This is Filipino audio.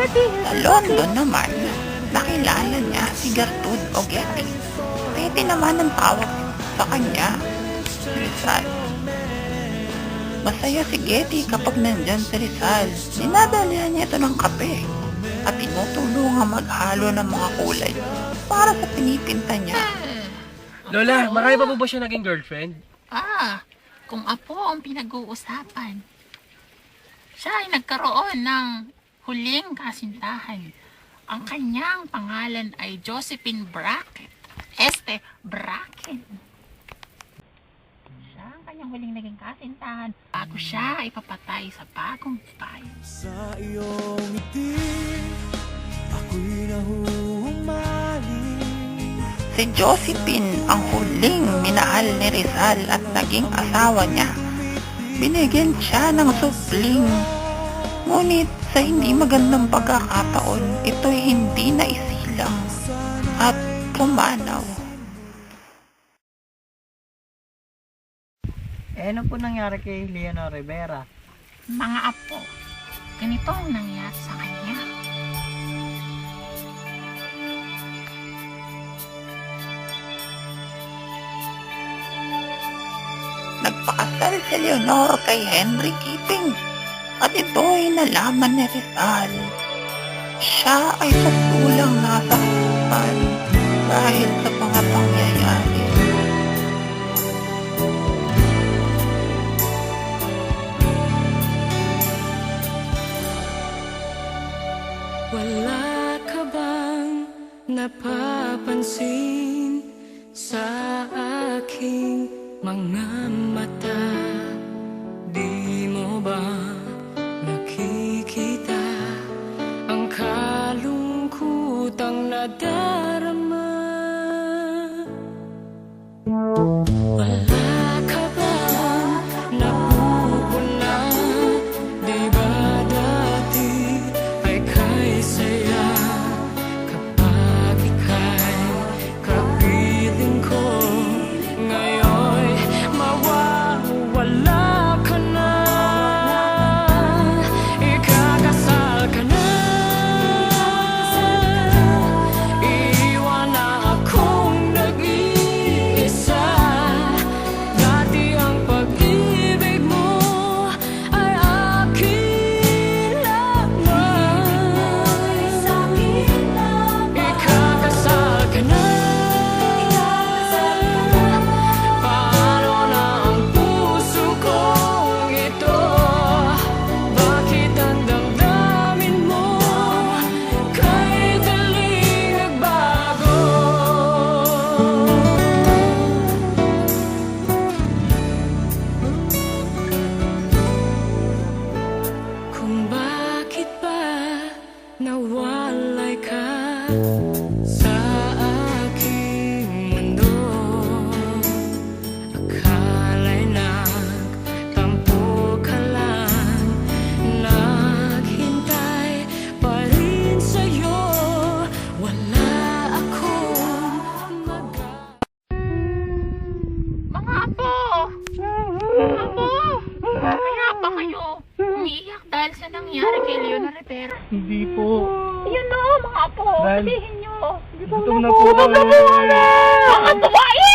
Sa London naman, nakilala niya si Gertrude Ogetti. Pwede naman ang tawag sa kanya, Rizal. Masaya si Getty kapag nandyan si Rizal. Dinadalihan niya ito ng kape at tinutulungan maghalo ng mga kulay para sa pinipinta niya. Lola, marami pa po ba siya naging girlfriend? Kung apo ang pinag-uusapan. Siya ay nagkaroon ng huling kasintahan. Ang kanyang pangalan ay Josephine Bracken. Bracken. Siya ang kanyang huling naging kasintahan bago siya ay papatay sa bagong bayan. Sa iyong ngiti, ako'y nahuhumaling. Si Josephine ang huling minahal ni Rizal at naging asawa niya. Binigyan siya ng supling. Ngunit sa hindi magandang pagkakataon, ito'y hindi na isilang at pumanaw. Ano po nangyari kay Leonor Rivera? Mga apo, ganito ang nangyari sa kanya. Nagpakasal si Leonor kay Henry Keating at ito'y nalaman ni Rizal. Siya ay pagtulang nasa hospital dahil sa mga pangyayari. Wala ka bang napapansin sa aking mga mata? Di mo ba nakikita ang kalungkutang nadarama? Wala ka bang napupuna? Di ba dati ay kay saya kapag ika'y kapiling ko? Ngayon mawawala ka na, ikakasal ka na, iiwan na akong nag-iisa. Dati ang pag-ibig mo ay akin lamang, ikakasal ka na. Paano na ang puso kong ito? Bakit ang damdamin mo kay daling nagbago? Kung bakit ba nawalay ka sa aking mundo? Akala'y nagtampo ka lang, naghintay pa rin sa'yo. Wala akong Mga apo! Apo! Kaya ba kayo umiiyak dahil sa nangyari kay Leonor Rivera? Hindi po. Yun o, mga apo! Dahil- Sabihin nyo! Gutom na po kami. Mga babae!